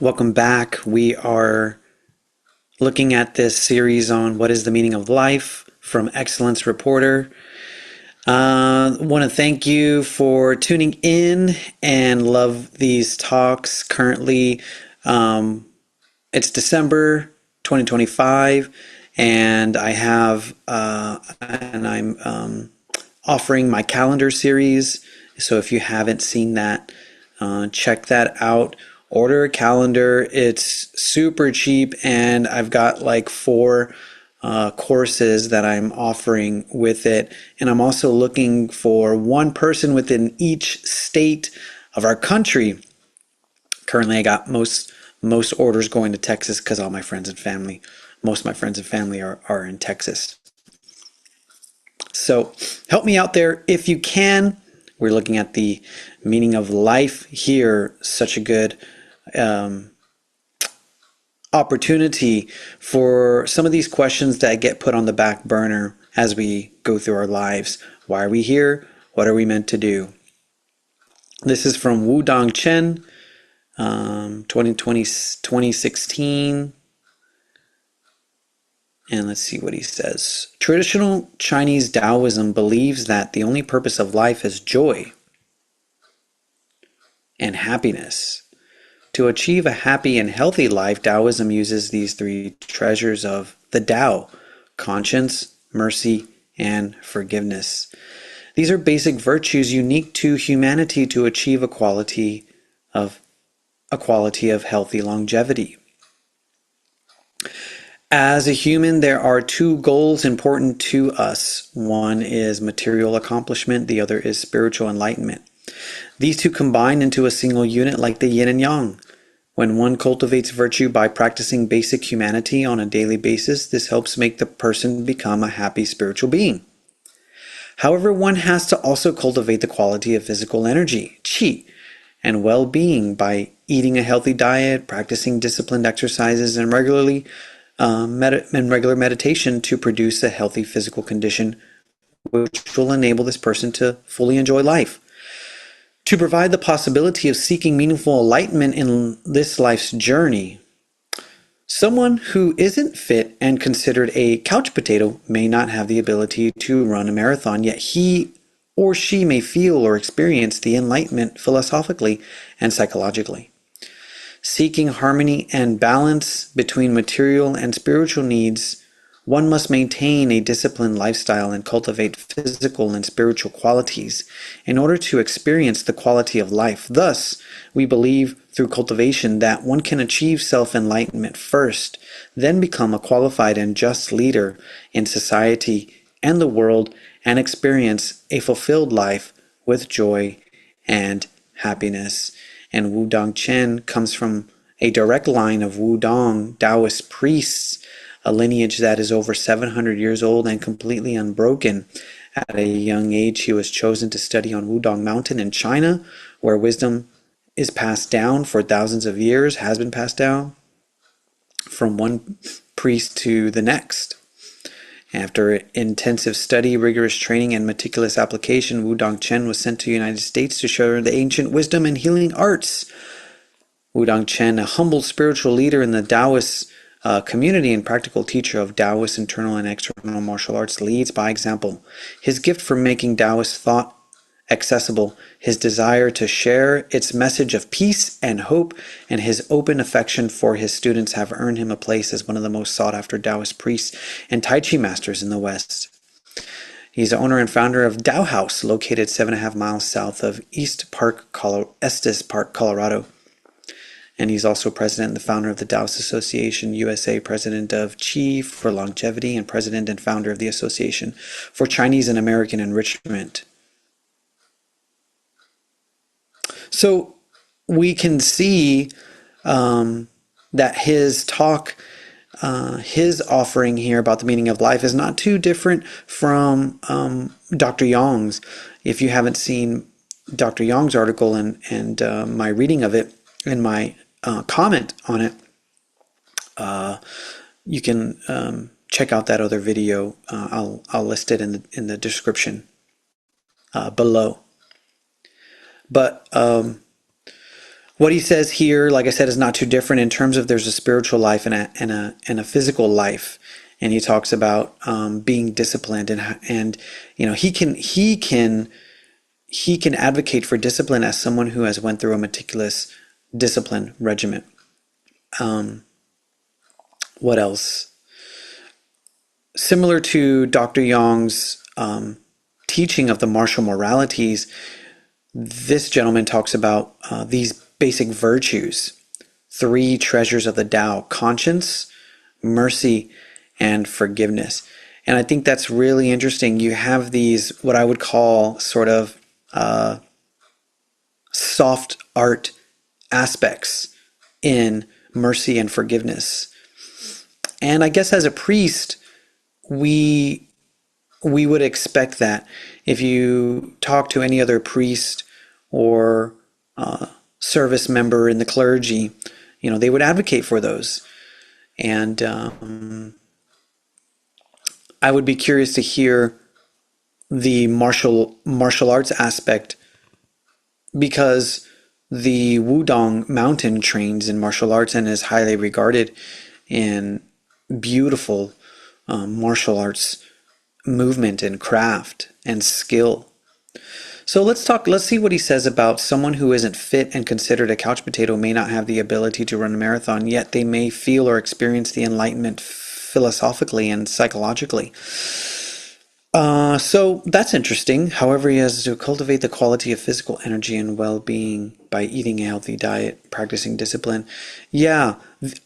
Welcome back. We are looking at this series on what is the meaning of life from Excellence Reporter. Want to thank you for tuning in and love these talks. Currently, it's December 2025, and I'm offering my calendar series. So if you haven't seen that, check that out. Order a calendar. It's super cheap, and I've got like four courses that I'm offering with it. And I'm also looking for one person within each state of our country. Currently, I got most orders going to Texas because all my friends and family, most of my friends and family are in Texas. So help me out there if you can. We're looking at the meaning of life here. Such a good opportunity for some of these questions that get put on the back burner as we go through our lives. Why are we here? What are we meant to do? This is from Wudong Chen, 2016. And let's see what he says. Traditional Chinese Taoism believes that the only purpose of life is joy and happiness. To achieve a happy and healthy life, Taoism uses these three treasures of the Tao: conscience, mercy, and forgiveness. These are basic virtues unique to humanity to achieve a quality of healthy longevity. As a human, there are two goals important to us. One is material accomplishment, the other is spiritual enlightenment. These two combine into a single unit like the yin and yang. When one cultivates virtue by practicing basic humanity on a daily basis, this helps make the person become a happy spiritual being. However, one has to also cultivate the quality of physical energy, qi, and well-being by eating a healthy diet, practicing disciplined exercises, and regular meditation to produce a healthy physical condition, which will enable this person to fully enjoy life. To provide the possibility of seeking meaningful enlightenment in this life's journey, someone who isn't fit and considered a couch potato may not have the ability to run a marathon, yet he or she may feel or experience the enlightenment philosophically and psychologically. Seeking harmony and balance between material and spiritual needs, one must maintain a disciplined lifestyle and cultivate physical and spiritual qualities in order to experience the quality of life. Thus, we believe through cultivation that one can achieve self-enlightenment first, then become a qualified and just leader in society and the world, and experience a fulfilled life with joy and happiness. And Wudong Chen comes from a direct line of Wudong Taoist priests, a lineage that is over 700 years old and completely unbroken. At a young age, he was chosen to study on Wudong Mountain in China, where wisdom is passed down for thousands of years, has been passed down from one priest to the next. After intensive study, rigorous training, and meticulous application, Wudong Chen was sent to the United States to share the ancient wisdom and healing arts. Wudong Chen, a humble spiritual leader in the Taoist community and practical teacher of Taoist internal and external martial arts, leads by example. His gift for making Taoist thought accessible, his desire to share its message of peace and hope, and his open affection for his students have earned him a place as one of the most sought-after Taoist priests and Tai Chi masters in the West. He's the owner and founder of Tao House, located 7.5 miles south of Estes Park, Colorado. And he's also president and the founder of the Taoist Association USA, president of Qi for Longevity, and president and founder of the Association for Chinese and American Enrichment. So we can see that his talk, his offering here about the meaning of life is not too different from Dr. Yong's. If you haven't seen Dr. Yong's article and my reading of it and my comment on it, you can check out that other video. I'll list it in the description below. But What he says here, like I said, is not too different in terms of there's a spiritual life and a physical life, and he talks about being disciplined and he can advocate for discipline as someone who has went through a meticulous discipline regimen. What else? Similar to Dr. Yong's teaching of the martial moralities, this gentleman talks about these basic virtues, three treasures of the Tao: conscience, mercy, and forgiveness. And I think that's really interesting. You have these, what I would call sort of soft art aspects in mercy and forgiveness. And I guess as a priest, we would expect that. If you talk to any other priest or service member in the clergy, they would advocate for those. And I would be curious to hear the martial arts aspect, because the Wudong mountain trains in martial arts and is highly regarded in beautiful martial arts movement and craft and skill. So let's see what he says about someone who isn't fit and considered a couch potato may not have the ability to run a marathon, yet they may feel or experience the enlightenment philosophically and psychologically. So that's interesting. However, he has to cultivate the quality of physical energy and well-being by eating a healthy diet, practicing discipline. Yeah.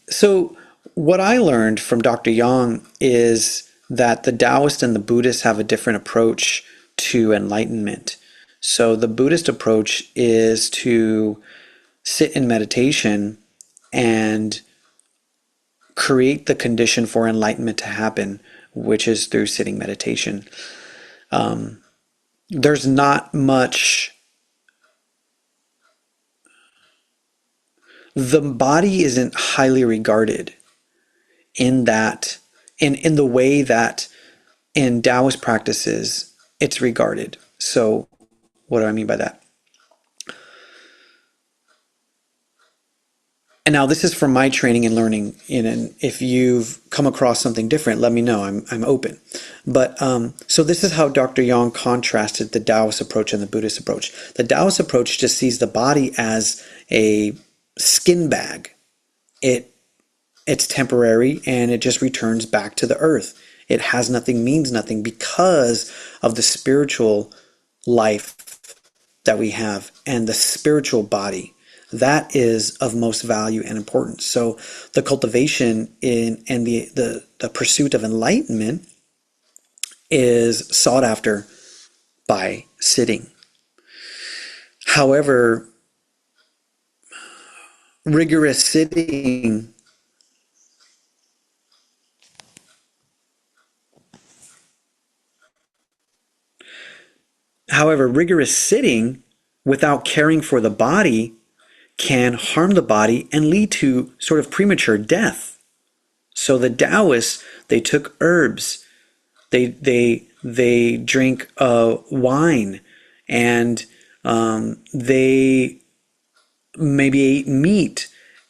So what I learned from Dr. Yang is that the Taoist and the Buddhists have a different approach to enlightenment. So the Buddhist approach is to sit in meditation and create the condition for enlightenment to happen, which is through sitting meditation. There's not much. The body isn't highly regarded in that, in the way that in Taoist practices it's regarded. So what do I mean by that? And now this is from my training and learning. And if you've come across something different, let me know. I'm open. But so this is how Dr. Yang contrasted the Taoist approach and the Buddhist approach. The Taoist approach just sees the body as a skin bag. It's temporary and it just returns back to the earth. It has nothing, means nothing, because of the spiritual life that we have and the spiritual body. That is of most value and importance. So the cultivation in and the pursuit of enlightenment is sought after by sitting. However, rigorous sitting without caring for the body can harm the body and lead to sort of premature death. So the Taoists, they took herbs, they drink wine, and they maybe ate meat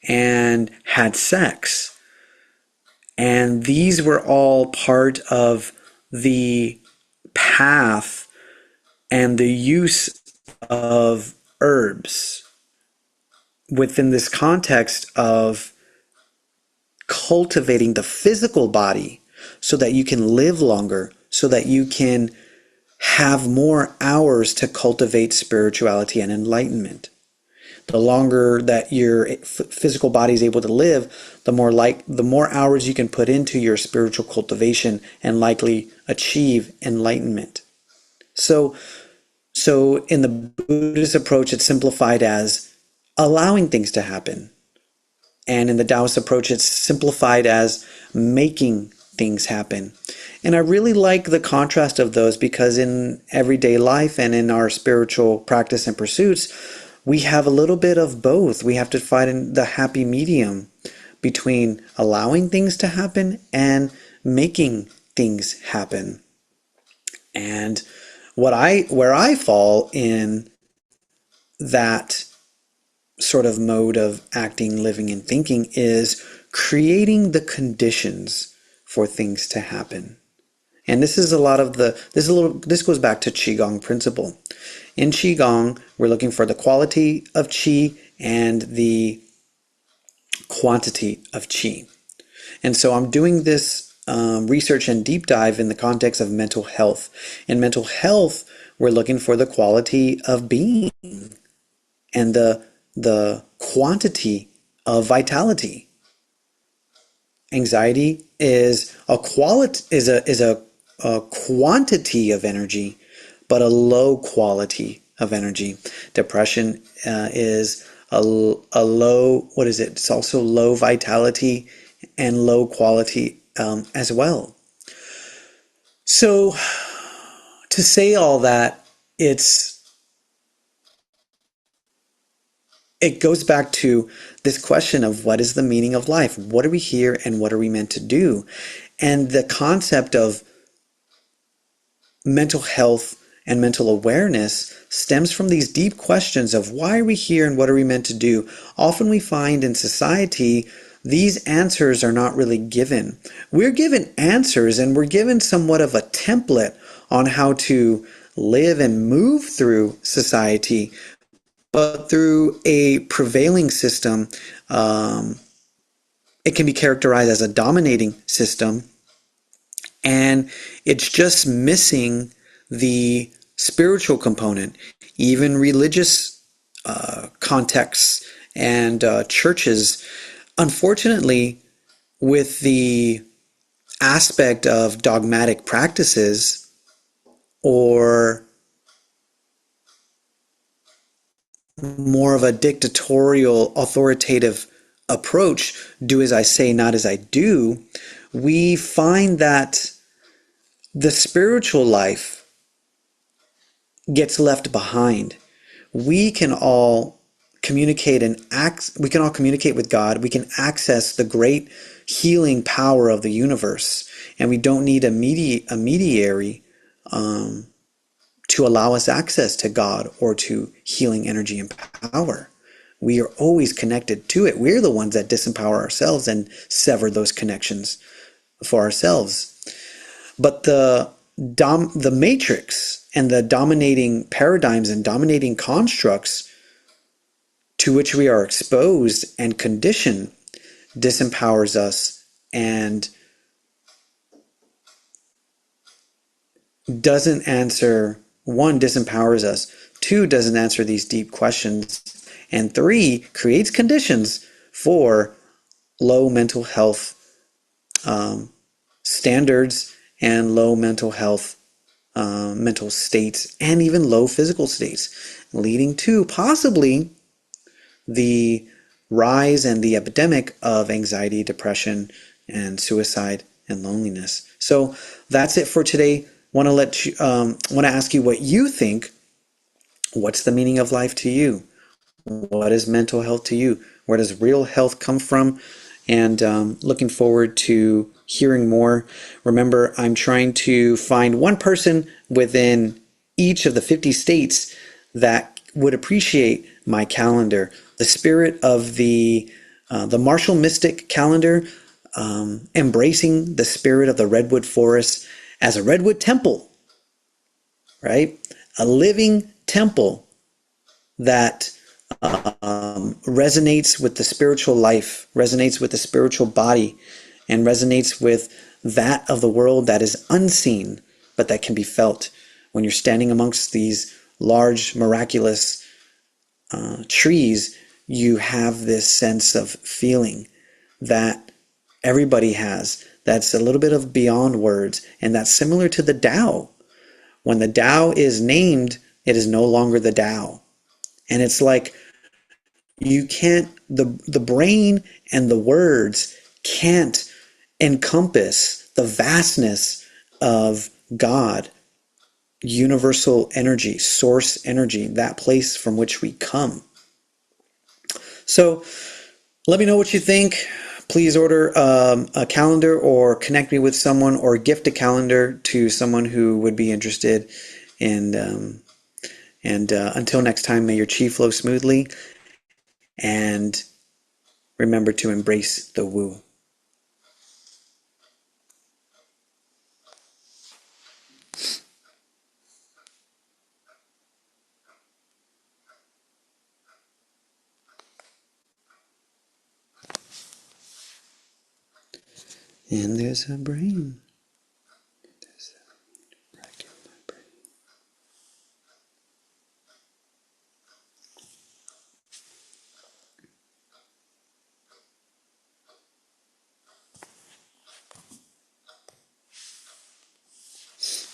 and had sex. And these were all part of the path and the use of herbs within this context of cultivating the physical body so that you can live longer, so that you can have more hours to cultivate spirituality and enlightenment. The longer that your physical body is able to live, the more hours you can put into your spiritual cultivation and likely achieve enlightenment. So in the Buddhist approach, it's simplified as allowing things to happen. And in the Taoist approach, it's simplified as making things happen. And I really like the contrast of those, because in everyday life and in our spiritual practice and pursuits, we have a little bit of both. We have to find the happy medium between allowing things to happen and making things happen. And where I fall in that sort of mode of acting, living, and thinking is creating the conditions for things to happen. And this is a lot of this goes back to Qigong principle. In Qigong, we're looking for the quality of Qi and the quantity of Qi. And so I'm doing this research and deep dive in the context of mental health. In mental health, we're looking for the quality of being and the quantity of vitality. Anxiety is a quantity of energy, but a low quality of energy. Depression is a low, what is it? It's also low vitality and low quality as well. So to say all that, it goes back to this question of what is the meaning of life? What are we here and what are we meant to do? And the concept of mental health and mental awareness stems from these deep questions of why are we here and what are we meant to do? Often we find in society these answers are not really given. We're given answers and we're given somewhat of a template on how to live and move through society, but through a prevailing system, it can be characterized as a dominating system, and it's just missing the spiritual component. Even religious contexts and churches, unfortunately, with the aspect of dogmatic practices or more of a dictatorial, authoritative approach, do as I say, not as I do, we find that the spiritual life gets left behind. We can all communicate with God. We can access the great healing power of the universe, and we don't need a mediary to allow us access to God or to healing energy and power. We are always connected to it. We're the ones that disempower ourselves and sever those connections for ourselves. But the matrix and the dominating paradigms and dominating constructs to which we are exposed and conditioned disempowers us and doesn't answer, one, disempowers us, two, doesn't answer these deep questions, and three, creates conditions for low mental health standards and low mental health mental states and even low physical states, leading to possibly the rise and the epidemic of anxiety, depression, and suicide and loneliness. So that's it for today. Want to ask you what you think. What's the meaning of life to you? What is mental health to you? Where does real health come from? And looking forward to hearing more. Remember, I'm trying to find one person within each of the 50 states that would appreciate my calendar. The spirit of the martial mystic calendar, embracing the spirit of the redwood forest as a redwood temple, right? A living temple that resonates with the spiritual life, resonates with the spiritual body, and resonates with that of the world that is unseen, but that can be felt. When you're standing amongst these large, miraculous trees, you have this sense of feeling that everybody has, that's a little bit of beyond words, and that's similar to the Tao. When the Tao is named, it is no longer the Tao. And it's like you can't, the brain and the words can't encompass the vastness of God, universal energy, source energy, that place from which we come. So let me know what you think. Please order a calendar or connect me with someone or gift a calendar to someone who would be interested. And until next time, may your chi flow smoothly and remember to embrace the woo. And there's a brain.